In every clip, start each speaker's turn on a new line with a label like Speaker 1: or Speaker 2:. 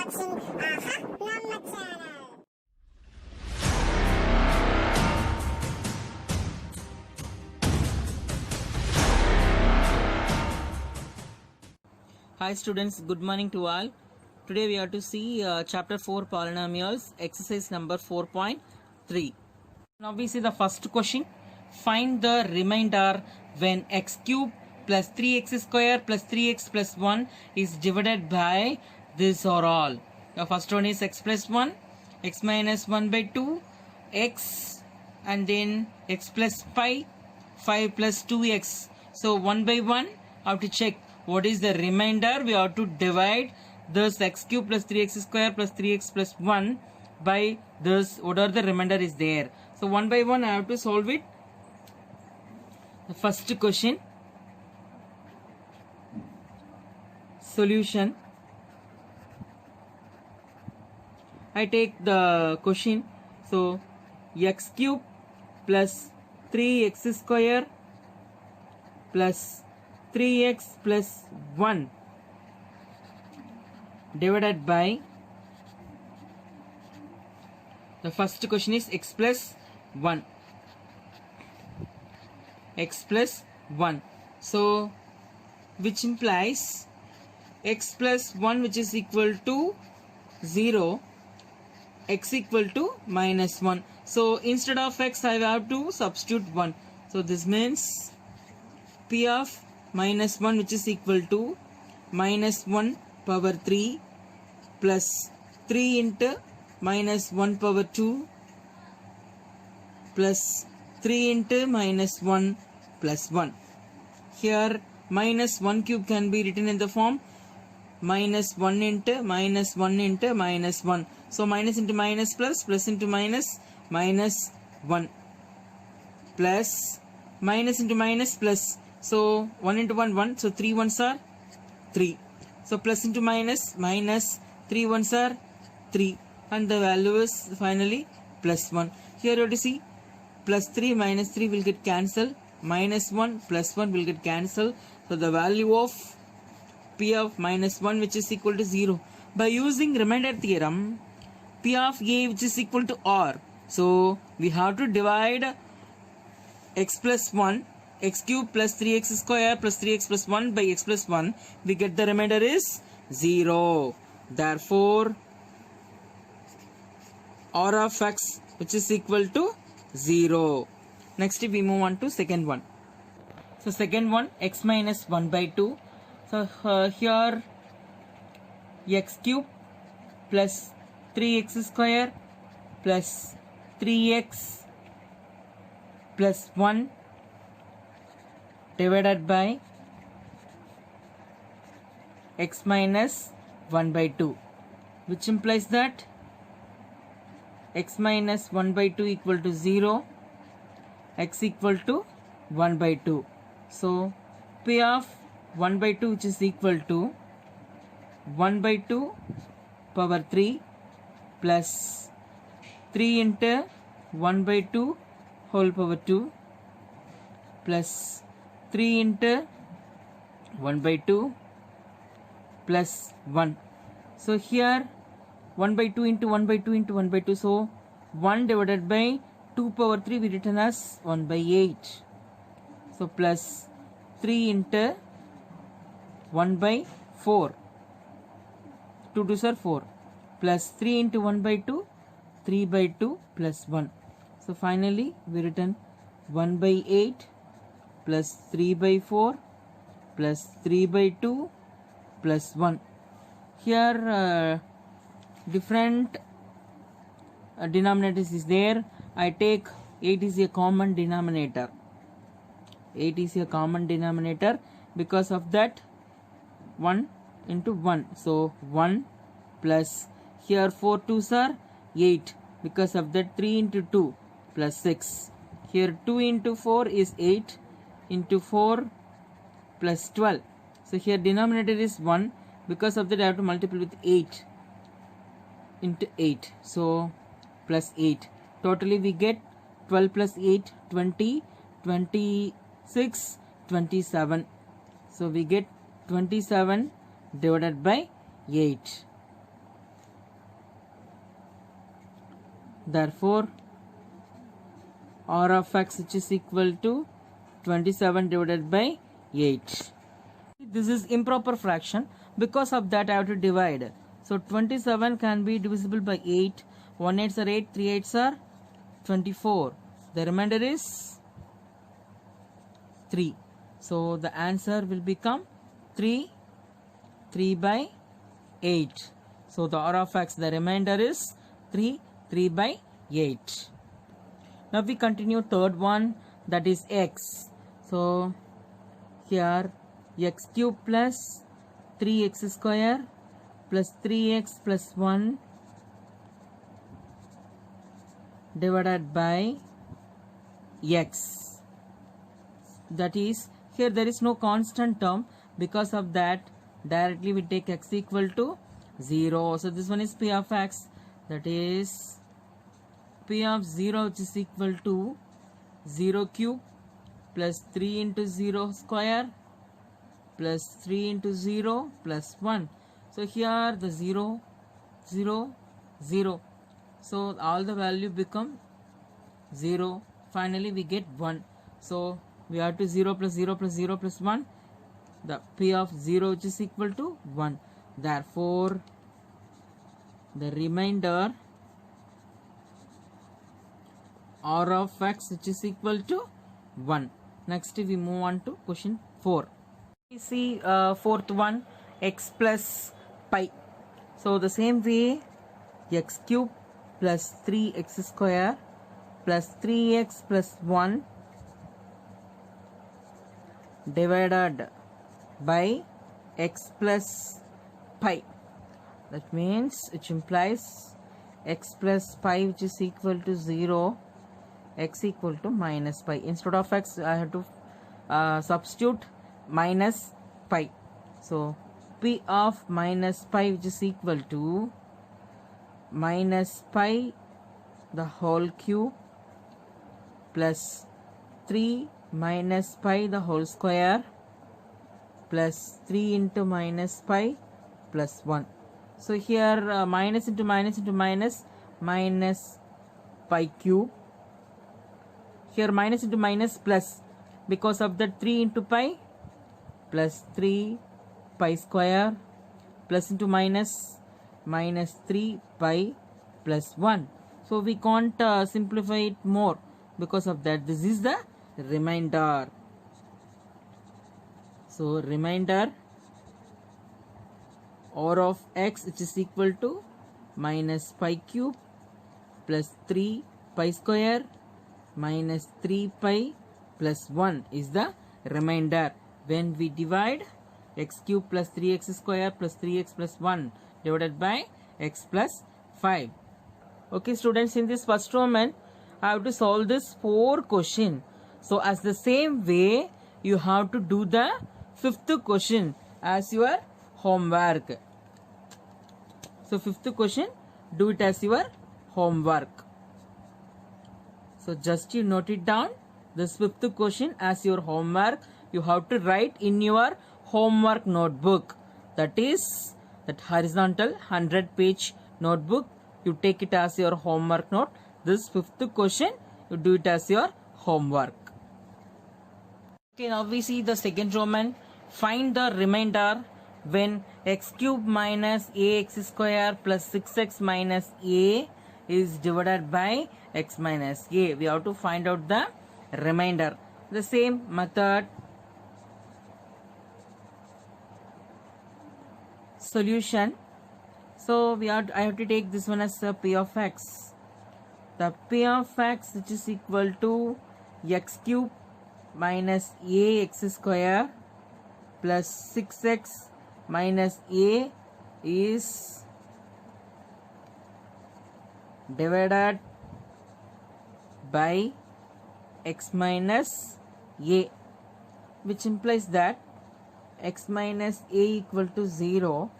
Speaker 1: watching Nama channel.
Speaker 2: Hi students, good morning to all. Today we are to see chapter 4 polynomials, exercise number 4.3. Now we see the first question. Find the remainder when x cube plus 3x square plus 3x plus 1 is divided by this or all. The first one is x plus 1, x minus 1 by 2, x and then x plus 5, 5 plus 2x. So 1 by 1, I have to check what is the remainder. We have to divide this x cube plus 3x square plus 3x plus 1 by this, whatever the remainder is there. So 1 by 1 I have to solve it. The first question. Solution. I take the question. So x cube plus 3x square plus 3x plus 1 divided by, the first question is x plus 1. X plus 1. So which implies x plus 1, which is equal to 0, x equal to minus 1. So instead of x I have to substitute 1. So this means p of minus 1, which is equal to minus 1 power 3 plus 3 into minus 1 power 2 plus 3 into minus 1 plus 1. Here minus 1 cube can be written in the form minus 1 into minus 1 into minus 1. So minus into minus plus, plus into minus, minus 1 plus minus into minus plus. So 1 into 1, 1. So 3 ones are 3. So plus into minus, minus 3 ones are 3. And the value is finally plus 1. Here you have to see plus 3 minus 3 will get cancelled. Minus 1 plus 1 will get cancelled. So the value of p of minus 1, which is equal to 0. By using remainder theorem, p of a, which is equal to r. So we have to divide x plus 1, x cube plus 3x square plus 3x plus 1 by x plus 1. We get the remainder is 0. Therefore r of x, which is equal to 0. Next we move on to second one. So second one, x minus 1 by 2. So here x cube plus 3x square plus 3x plus 1 divided by x minus 1 by 2, which implies that x minus 1 by 2 equal to 0, x equal to 1 by 2. So p of 1 by 2, which is equal to 1 by 2 power 3 plus 3 into 1 by 2 whole power 2 plus 3 into 1 by 2 plus 1. So here 1 by 2 into 1 by 2 into 1 by 2. So 1 divided by 2 power 3 we written as 1 by 8. So plus 3 into 1 by 4. 2 2s are 4. Plus 3 into 1 by 2, 3 by 2 plus 1. So finally we written 1 by 8 plus 3 by 4 plus 3 by 2 plus 1. Here different denominators is there. I take 8 is a common denominator. 8 is a common denominator. Because of that 1 into 1. So 1 plus here 4 2s are 8. Because of that 3 into 2 plus 6. Here 2 into 4 is 8 into 4 plus 12. So here denominator is 1. Because of that I have to multiply with 8 into 8. So plus 8. Totally we get 12 plus 8, 20, 26, 27. So we get 27 divided by 8. Therefore r of x, which is equal to 27 divided by 8. This is improper fraction. Because of that I have to divide. So 27 can be divisible by 8. 1 8s are 8, 3 8s are 24. The remainder is 3. So the answer will become 3 by 8. So the r of x, the remainder is 3 by 8. Now we continue third one, that is x. So here x cube plus 3x square plus 3x plus 1 divided by x. That is, here there is no constant term. Because of that, directly we take x equal to 0. So this one is p of x, that is p of 0, which is equal to 0 cube plus 3 into 0 square plus 3 into 0 plus 1. So here the 0, 0, 0. So all the value become 0. Finally we get 1. So we have to 0 plus 0 plus 0 plus 1. The p of 0, which is equal to 1. Therefore the remainder r of x, which is equal to 1. Next we move on to question 4. We see fourth one, x plus pi. So the same way, x cube plus 3x square plus 3x plus 1 divided by x plus pi. That means, which implies x plus pi, which is equal to 0, x equal to minus pi. Instead of x, I have to substitute minus pi. So p of minus pi, which is equal to minus pi the whole cube plus 3 minus pi the whole square plus 3 into minus pi plus 1. So here minus into minus into minus, minus pi cube. Here minus into minus plus, because of that 3 into pi plus 3 pi square plus into minus, minus 3 pi plus 1. So we can't simplify it more. Because of that, this is the remainder. So remainder r of x, which is equal to minus pi cube plus 3 pi square minus 3 pi plus 1 is the remainder. When we divide x cube plus 3x square plus 3x plus 1 divided by x plus 5. Okay students, in this first Roman, I have to solve this 4 question. So as the same way, you have to do the 5th question as your homework. So 5th question, do it as your homework. So just you note it down. This 5th question as your homework. You have to write in your homework notebook. That is that horizontal 100-page notebook. You take it as your homework note. This 5th question, you do it as your homework. Okay, now we see the second Roman. Find the remainder when x cube minus ax square plus 6x minus a is divided by x minus a. We have to find out the remainder. The same method. Solution. So I have to take this one as a p of x. The p of x, which is equal to x cube minus ax square plus 6x minus a is divided by x minus a, which implies that x minus a equal to 0,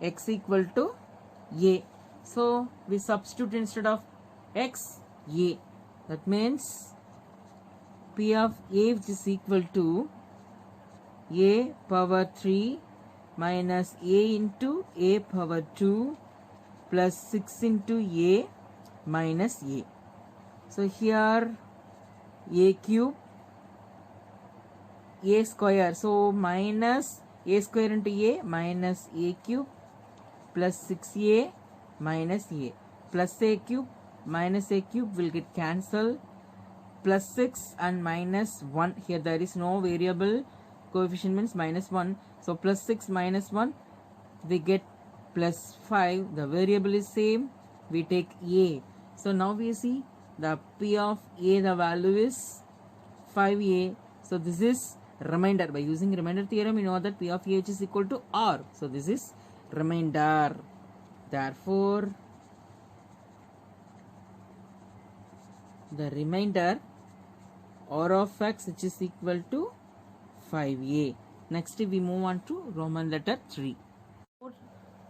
Speaker 2: x equal to a. So we substitute instead of x, a. That means p of a, which is equal to a power 3 minus a into a power 2 plus 6 into a minus a. So here a cube a square, so minus a square into a minus a cube plus 6a minus a plus a cube minus a cube will get cancelled, plus 6 and minus 1, here there is no variable coefficient means minus 1, so plus 6 minus 1 we get plus 5, the variable is same, we take a. So now we see the p of a, the value is 5a, so this is remainder. By using remainder theorem we know that p of a is equal to r, so this is remainder. Therefore the remainder r of x which is equal to 5a. Next we move on to Roman letter 3.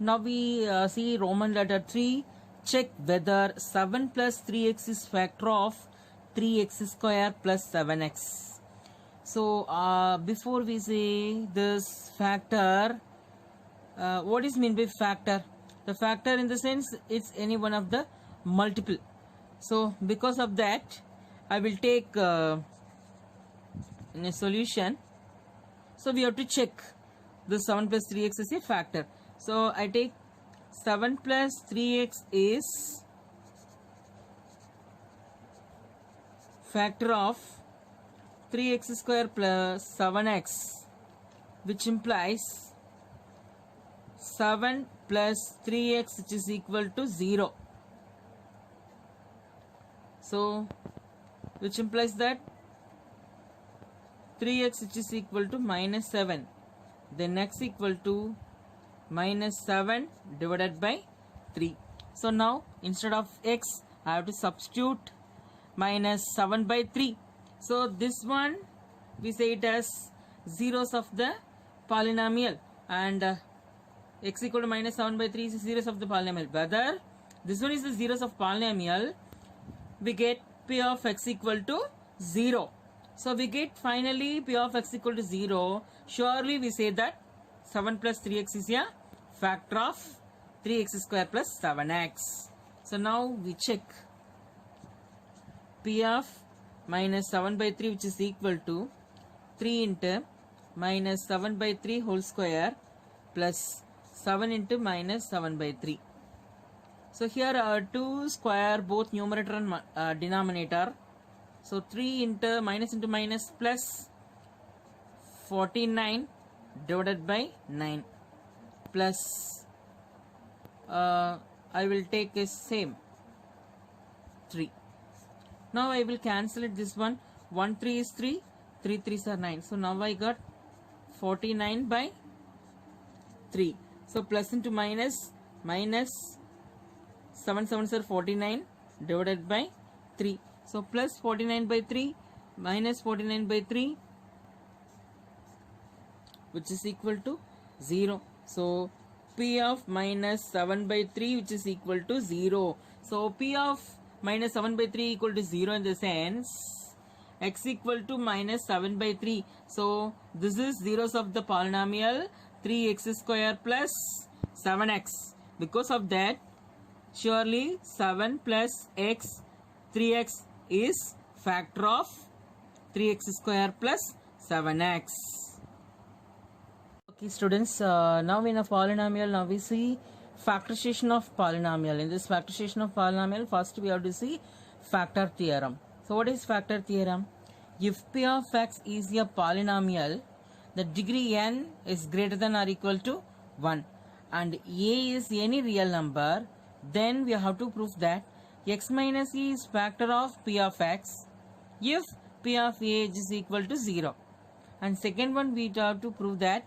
Speaker 2: Now we see Roman letter 3. Check whether 7 plus 3x is factor of 3x square plus 7x. So before we say this factor, what is meant by factor? The factor in the sense it's any one of the multiple. So because of that I will take in a solution. So we have to check the 7 plus 3x is a factor. So I take 7 plus 3x is factor of 3x square plus 7x, which implies 7 plus 3x which is equal to 0. So which implies that 3x which is equal to minus 7, then x equal to minus 7 divided by 3. So now instead of x I have to substitute minus 7 by 3. So this one we say it as zeros of the polynomial, and x equal to minus 7 by 3 is zeros of the polynomial. Whether this one is the zeros of polynomial, we get p of x equal to 0. So we get finally p of x equal to 0. Surely we say that 7 plus 3x is a factor of 3x square plus 7x. So now we check p of minus 7 by 3 which is equal to 3 into minus 7 by 3 whole square plus 7 into minus 7 by 3. So here 2 square both numerator and denominator. So 3 into minus plus 49 divided by 9 plus I will take a same 3. Now I will cancel it this one. 1 3 is 3, 3 3s are 9. So now I got 49 by 3. So plus into minus 7 7s are 49 divided by 3. So plus 49 by 3 minus 49 by 3 which is equal to 0. So p of minus 7 by 3 which is equal to 0. So p of minus 7 by 3 equal to 0 in the sense x equal to minus 7 by 3. So this is zeros of the polynomial 3x square plus 7x. Because of that, surely 7 plus x 3x is factor of 3x square plus 7x. Okay students, now in a polynomial, now we see factorization of polynomial. In this factorization of polynomial, first we have to see factor theorem. So what is factor theorem? If p of x is a polynomial, the degree n is greater than or equal to 1 and a is any real number, then we have to prove that x minus a is factor of p of x if p of a is equal to 0. And second one, we have to prove that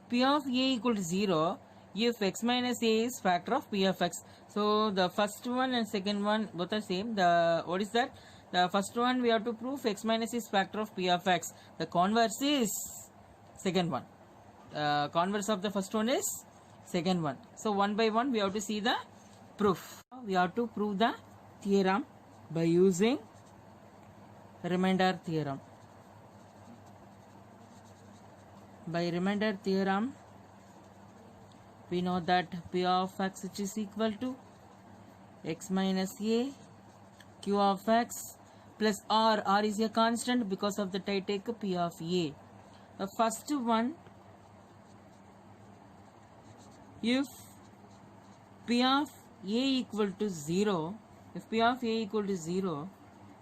Speaker 2: p of a equal to 0 if x minus a is factor of p of x. So the first one and second one both are same. The what is that? The first one we have to prove x minus is factor of p of x. The converse is second one. Converse of the first one is second one. So one by one we have to see the proof. We have to prove the theorem by using remainder theorem. By remainder theorem, we know that p of x which is equal to x minus a q of x plus r is a constant. Because of that I take p of a. The first one, if p of a equal to 0,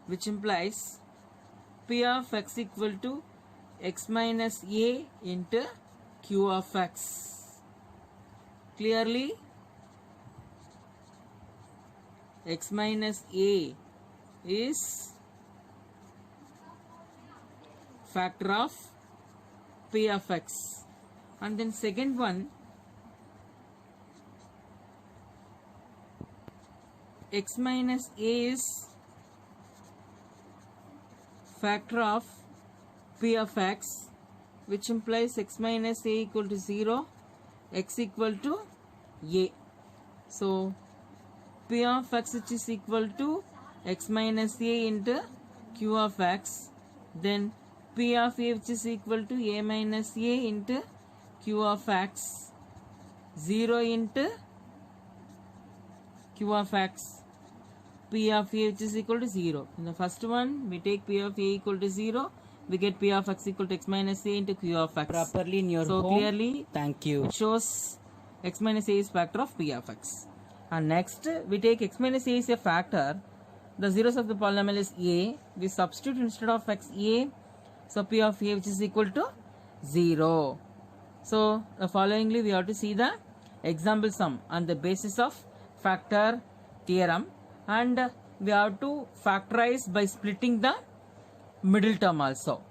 Speaker 2: which implies p of x equal to x minus a into q of x. Clearly, x minus a is factor of p of x. And then second one, x minus a is factor of p of x, which implies x minus a equal to 0, x equal to a. So p of x, which is equal to x minus a into q of x, then p of a, which is equal to a minus a into q of x, 0 into q of x, p of a, which is equal to 0. In the first one, we take p of a equal to 0, we get p of x equal to x minus a into q of x.
Speaker 3: Properly in your
Speaker 2: so
Speaker 3: home.
Speaker 2: Clearly,
Speaker 3: Thank you.
Speaker 2: it shows x minus a is factor of p of x. And next, we take x minus a is a factor. The zeros of the polynomial is a. We substitute instead of x a. So p of a, which is equal to 0. So followingly, we have to see the example sum on the basis of factor theorem, and we have to factorize by splitting the middle term also.